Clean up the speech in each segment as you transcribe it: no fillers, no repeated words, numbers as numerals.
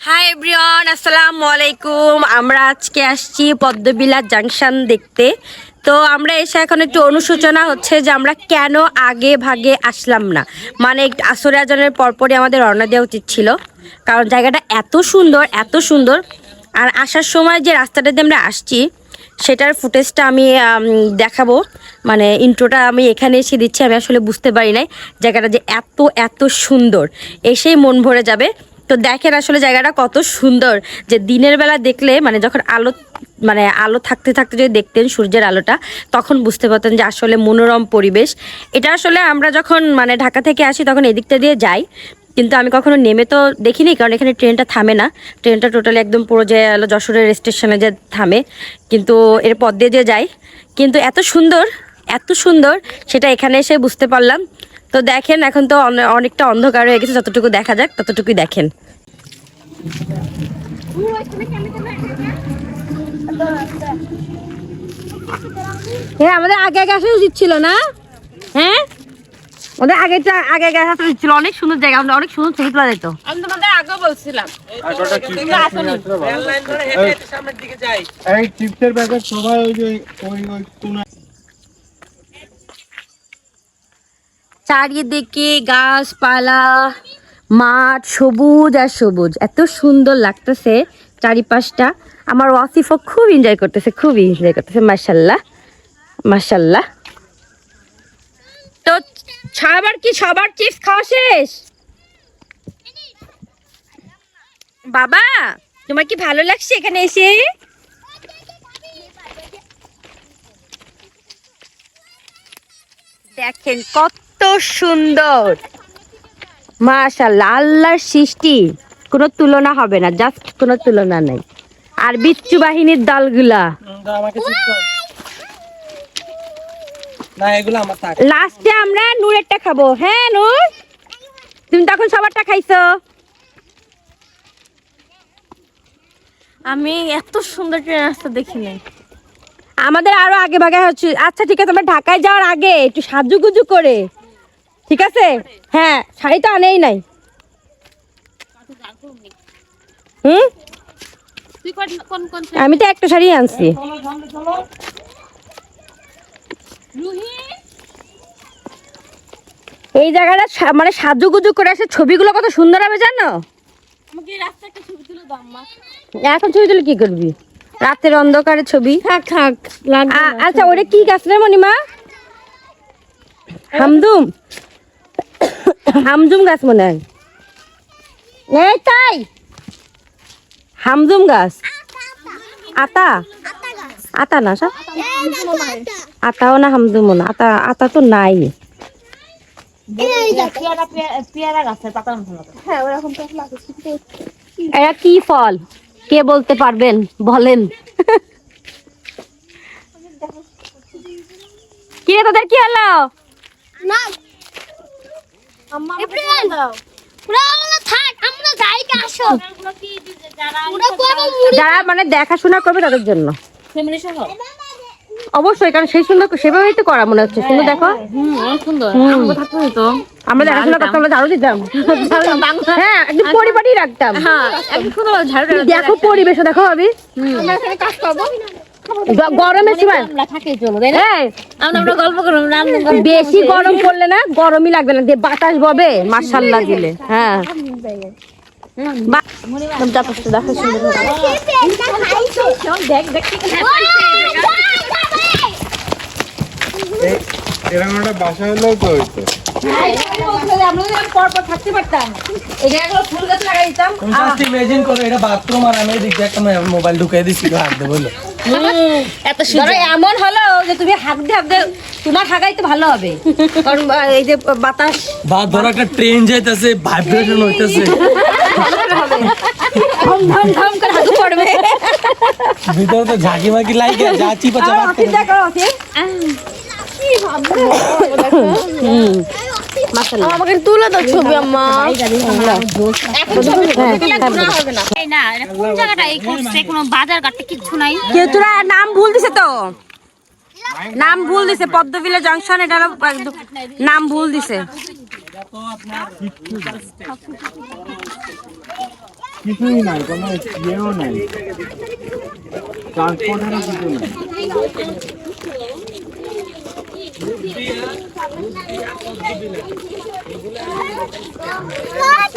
Hi everyone, আসসালামু আলাইকুম। আমরা আজকে আসছি পদ্মবিলা জাংশন দেখতে। তো আমরা এসে এখন একটু অনুশোচনা হচ্ছে যে আমরা কেন আগে ভাগে আসলাম না, মানে আসরে আজানের পরপরই আমাদের রওনা দেওয়া উচিত ছিল, কারণ জায়গাটা এত সুন্দর এত সুন্দর। আর আসার সময় যে রাস্তাটা দিয়ে আমরা আসছি সেটার ফুটেজটা আমি দেখাবো, মানে ইন্ট্রোটা আমি এখানে এসে দিচ্ছি। আমি আসলে বুঝতে পারি নাই জায়গাটা যে এত এত সুন্দর, এসেই মন ভরে যাবে। তো দেখেন আসলে জায়গাটা কত সুন্দর, যে দিনের বেলা দেখলে মানে যখন আলো থাকতে থাকতে যদি দেখতেন সূর্যের আলোটা, তখন বুঝতে পারতেন যে আসলে মনোরম পরিবেশ। এটা আসলে আমরা যখন মানে ঢাকা থেকে আসি তখন এদিকটা দিয়ে যাই, কিন্তু আমি কখনো নেমে তো দেখিনি, কারণ এখানে ট্রেনটা থামে না। ট্রেনটা টোটালি একদম পুরো যে যশোরের স্টেশনে যে থামে, কিন্তু এর পথ দিয়ে যে যাই। কিন্তু এত সুন্দর এত সুন্দর সেটা এখানে এসে বুঝতে পারলাম। তো দেখেন এখন তো অনেকটা অন্ধকার হয়ে গেছে, যতটুকু দেখা যাক ততটুকুই দেখেন। হ্যাঁ, আমাদের আগে আগে আসা উচিত ছিল না? হ্যাঁ, ওদের আগে আগে আসা উচিত ছিল। অনেক সুন্দর জায়গা, অনেক সুন্দর ছবি তোলা যেত। আমি তোমাদের আগে বলছিলাম চারিদিকে গাছপালা, মাঠ, সবুজ আর সবুজ, এত সুন্দর লাগতেছে চারিপাশটা। আমার ওয়াসিফও খুব এনজয় করতেছে, খুবই এনজয় করতেছে, মাশাল্লাহ মাশাল্লাহ। তো সবার চিপস খাওয়া শেষ? বাবা, তোমার কি ভালো লাগছে এখানে এসে? দেখেন কত সুন্দর, মাশাআল্লাহ। আল্লাহর সৃষ্টি কোনো তুলনা হবে না, জাস্ট কোনো তুলনা নাই। আর বিচ্ছু বাহিনীর দলগুলা লাস্টে আমরা নূরেরটা খাবো। হ্যাঁ নূর, তুমি তখন সবারটা খাইছো। আমি এত সুন্দর ট্রেন রাস্তা দেখিনি। আমাদের আরো আগে ভাগে হচ্ছে। আচ্ছা ঠিক আছে, আমরা ঢাকায় যাওয়ার আগে একটু সাজুগুজু করে, ঠিক আছে? হ্যাঁ, শাড়ি তো আনেই নাই। আমি তো একটা শাড়ি আনছি। এই জায়গাটা মানে সাজুগুজু করে আসে, ছবিগুলো কত সুন্দর হবে জানো? এখন ছবি তুলে কি করবি? রাতের অন্ধকারে ছবি। আচ্ছা, ওটা কি গাছ রে মনিমা? হামদুম গাছ মনে হয়। এই তাই হামদুম গাছ। আতা আতা না, আতাও না হামদুমও না, আতা তো নাই। এরা কি ফল কে বলতে পারবেন বলেন? কি রে, তোদের কি হলো? যারা মানে দেখাশোনা করবে তাদের জন্য অবশ্যই, কারণ সেই সুন্দর সেভাবেই তো করা মনে হচ্ছে। সুন্দর দেখো, আমরা দেখাশোনা করতাম, আমরা ঝাড়ু দিতাম। হ্যাঁ, একদম পরিপাটি রাখতাম। দেখো পরিবেশ দেখো, আমি গরমের সময় বেশি গরম পড়লে না, গরমই লাগবে না, বাতাস ববে মাশাআল্লাহ দিলে। হ্যাঁ, বাসা হলেও তো হইতো। মোবাইল ঢুকাই দিচ্ছি এমন হলো যে তুমি হাত দিয়ে তোমার হাগাইতে ভালো হবে, কারণ এই যে বাতাস বা ধরো একটা ট্রেন যাইতেছে, ভাইব্রেশন হইতেছে, ধম ধম ধম করে হাগু পড়বে, ভিতরে তো ঝাঁকি মাকি লাগে যা চিপা চাপা আমাকে তুলে দাও ছবি আম্মা। কেউ তোরা নাম ভুল দিছে, তো নাম ভুল দিছে। পদ্মবিলা জাংশন, এটা নাম ভুল দিছে। কিছুই নাই, কোনো ইয়েও নাই, ট্রান্সপোর্টেরও কিছু নাই।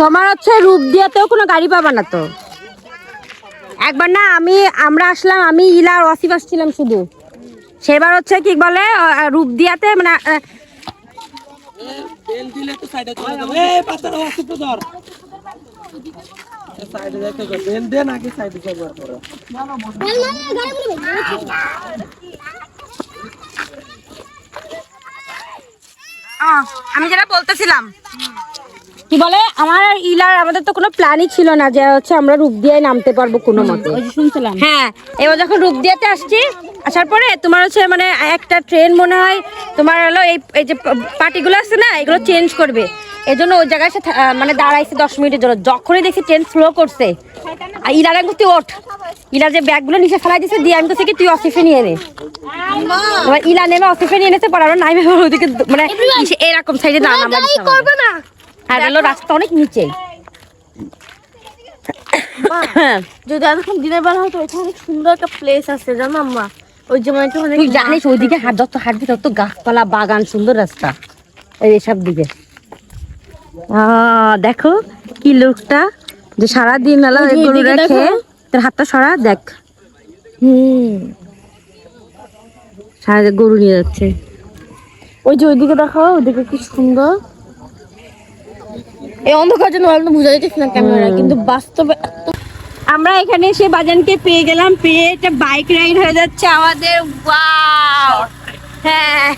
তোমার হচ্ছে রূপদিয়াতেও কোনো গাড়ি পাবা না তো। একবার না আমরা আসলাম, আমি ইলা আর ওয়াসিফ আসছিলাম শুধু, সেবার হচ্ছে কি বলে রূপদিয়াতে মানে বেল দিলে তো সাইডে চলে যাবে। এই পাতাটা আছে তো ধর। সাইডে যাইতে হবে। বেল দেন আগে সাইডে যাবার পরে। আমি যেটা বলতেছিলাম কি বলে আমার আর ইলার আমাদের তো কোনো প্ল্যানই ছিল না যে হচ্ছে আমরা রূপদিয়ায় নামতে পারবো কোনো মতে। শুনছিলাম হ্যাঁ, এবার যখন রূপদিয়াতে আসছি, আসার পরে তোমার হচ্ছে মানে একটা ট্রেন মনে হয় তোমার হলো এই যে পার্টিগুলো আছে না, এগুলো চেঞ্জ করবে, এই জন্য ওই জায়গায় এসে মানে দাঁড়াইছে 10 মিনিটের জন্য। যখনই দেখছি ট্রেন স্লো করছে, আর ইলার আমি তুই ওঠ, ইলার যে ব্যাগগুলো নিচে ফেলাই দিছে দিয়ে আমি তো কি তুই অসিফে নিয়ে নে। এবার ইলা নেমে অসিফে নিয়ে নিতে পারো নাই ওদিকে মানে এরকম সাইডে দাঁড়ানো আমরা না। হ্যাঁ, হলো রাস্তা অনেক নিচে। যদি এতক্ষণ দিনের বেলা হতো, ওইখানে অনেক সুন্দর একটা প্লেস আছে জানো আম্মা, ওই যে মানে তুই জানিস ওইদিকে যত হাঁটবি তত গাছপালা, বাগান, সুন্দর রাস্তা এইসব দিকে। দেখো কি লোকটা যে সারাদিন হলো গরু রেখে, তোর হাতটা সরা দেখ, সারা গরু নিয়ে যাচ্ছে। ওই যে ওইদিকে দেখো, ওইদিকে কি সুন্দর। এই অন্ধকার জন্য ভালো বোঝা যাচ্ছে না ক্যামেরা, কিন্তু বাস্তবে আমরা এখানে এসে বাজানকে পেয়ে গেলাম, পেয়ে একটা বাইক রাইড হয়ে যাচ্ছে আমাদের। ওয়াও, হ্যাঁ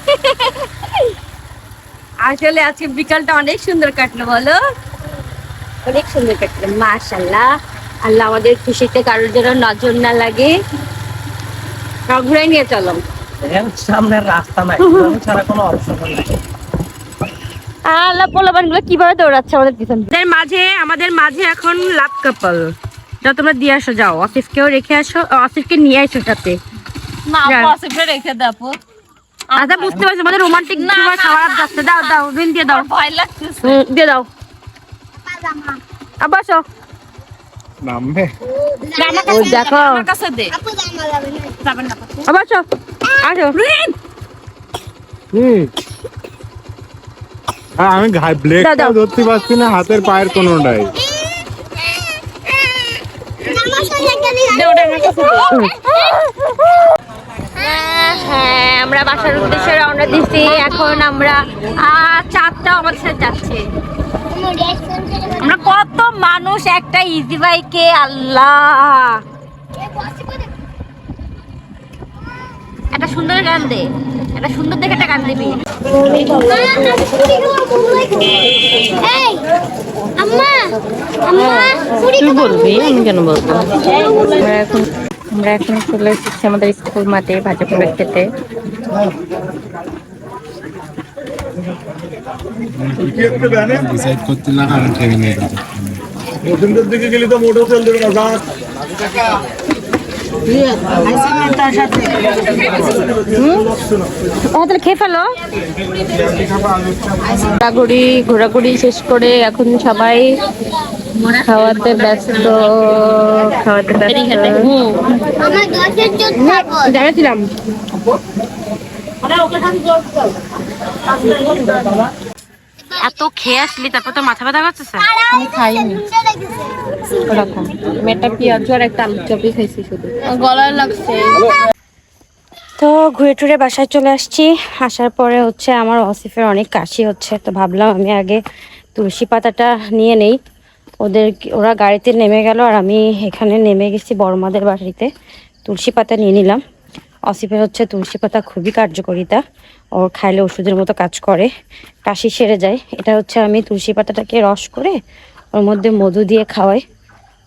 আসলে আজকে বিকালটা অনেক সুন্দর কাটলো, বলো অনেক সুন্দর কাটলো মাশাআল্লাহ। আল্লাহ আমাদের খুশিতে কারোর জন্য নজর না লাগে। ঘুরাই নিয়ে চলো, সামনের রাস্তা নাই, ছাড়া কোনো অপশন নাই। আল্লাহ পোলাপান গুলো কিভাবে দৌড়াচ্ছে আমাদের পিছন। আমাদের মাঝে এখন লাভ কাপল। যাও তোমরা দিয়ে আসো, যাও অসিফকেও রেখে আসো, অসিফকে নিয়ে আসো সাথে। না পসিবল রেখে দেবো। আচ্ছা বুঝতে পারছো আমাদের রোমান্টিক খাবার যাচ্ছে। দাও দাও বিল দিয়ে দাও, ভয় লাগতেছে। দিয়ে দাও। আবার আসো, নামবে ওই দেখো আমার কাছে দে। আবার আসো, আসো। আমি ব্লেডটা ধরতে পারছি না, হাতের পায়ের কোনোটাই। হ্যাঁ, আমরা বাসার উদ্দেশ্যে রওনা দিচ্ছি। এখন আমরা চাঁদটা আমাদের সাথে যাচ্ছে। আমরা কত মানুষ একটা ইজি বাইকে, আল্লাহ একটা সুন্দর গান দে, একটা সুন্দর দেখে একটা গান দিবি। তুই বলবি, আমি কেন বলবো। আমরা এখন চলে এসেছি আমাদের স্কুল মাঠে ভাজা পোড়া খেতে। ডিসাইড করতে না, কারণ ঠেকে নিয়ে যেতে ওখানটার দিকে গেলে তো মোটর চল দেবে না। তাহলে খেয়ে ফেলো। ঘোরাঘুরি শেষ করে এখন সবাই খাওয়াতে ব্যস্ত। জানাছিলাম এত খেয়ে আসলি, তারপর তো মাথা ব্যথা করতেছে। আমি খাইনি ওরকম, মেটা পেঁয়াজ আর একটা আলু চপই খাইছি শুধু, গলায় লাগছে। তো ঘুরে টুরে বাসায় চলে আসছি। আসার পরে হচ্ছে আমার অসিফের অনেক কাশি হচ্ছে, তো ভাবলাম আমি আগে তুলসী পাতাটা নিয়ে নেই। ওরা গাড়িতে নেমে গেল আর আমি এখানে নেমে গেছি বড়মাদের বাড়িতে। তুলসী পাতা নিয়ে নিলাম। অসিফের হচ্ছে তুলসী পাতা খুবই কার্যকরিতা, ওর খাইলে ওষুধের মতো কাজ করে, কাশি সেরে যায়। এটা হচ্ছে আমি তুলসী পাতাটাকে রস করে ওর মধ্যে মধু দিয়ে খাওয়াই।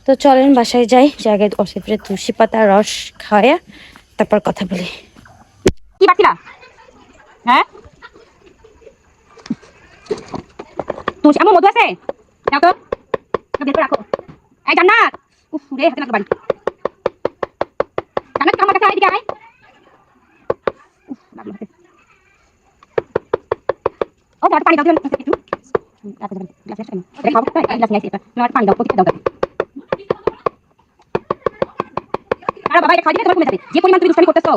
তো চলেন বাসায় যাই, জায়গায় অসিফের তুলসী পাতা রস খাওয়াইয়া তারপর কথা বলি। কি বাকিরা? হ্যাঁ তুলসী আমার মধু আছে, দাও তো, বের করে রাখো। এই জান্নাত, উফ রে হাতে লাগলো বাড়ি। জান্নাত আমার কাছে আয়, এদিকে আয়। উফ লাগলো হাতে। ও দাও পানি দাও একটু। গ্লাস গ্লাস খাবো, গ্লাস নিয়ে আসি, এটা পানি দাও, প্রতিটা দাও। এটা খাই দিলে তোমার কমে যাবে যে পরিমাণ তুমি দুষ্টামি করতেছো।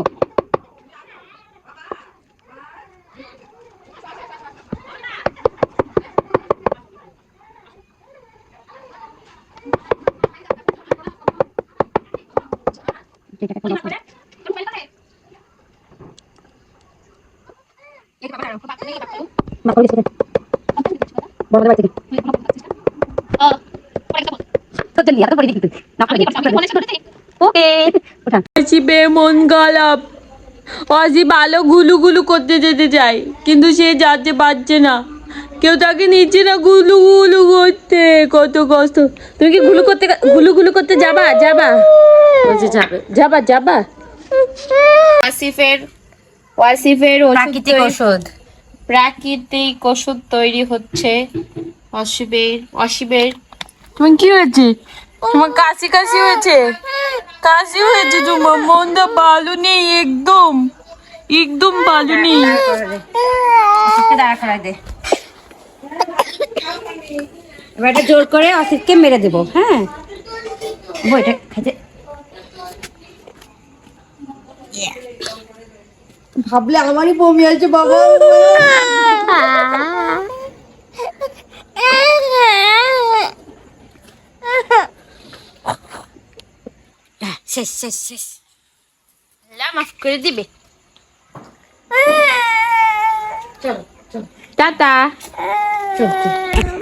অজিবে মন খারাপ, অজি ভালো গুলু গুলু করতে যেতে চায় কিন্তু সে যাচ্ছে পারছে না, কেউ তাকে নিচ্ছে না গুলু গুলু করতে, কত কষ্ট। তুমি কি গুলু গুলু করতে যাবা? যাবা বলছে যাবে, যাবা যাবা। ওয়াসিফের প্রাকৃতিক ওষুধ। প্রাকৃতিক ওষুধ তৈরি হচ্ছে। অসিবের তোমার কি হয়েছে? তোমার কাশি কাশি হয়েছে? কাশি হয়েছে তোমার? মনটা ভালো নেই, একদম একদম ভালো নেই। দাঁড়া করাই দে, এবার এটা জোর করে অসিতকে মেরে দেবো। হ্যাঁ বইটা খাইতে ভাবলে আমারই বমি আছে বাবা। শেষ শেষ শেষ, আল্লাহ মাফ করে দিবে। চলো চলো টাটা। চল চল।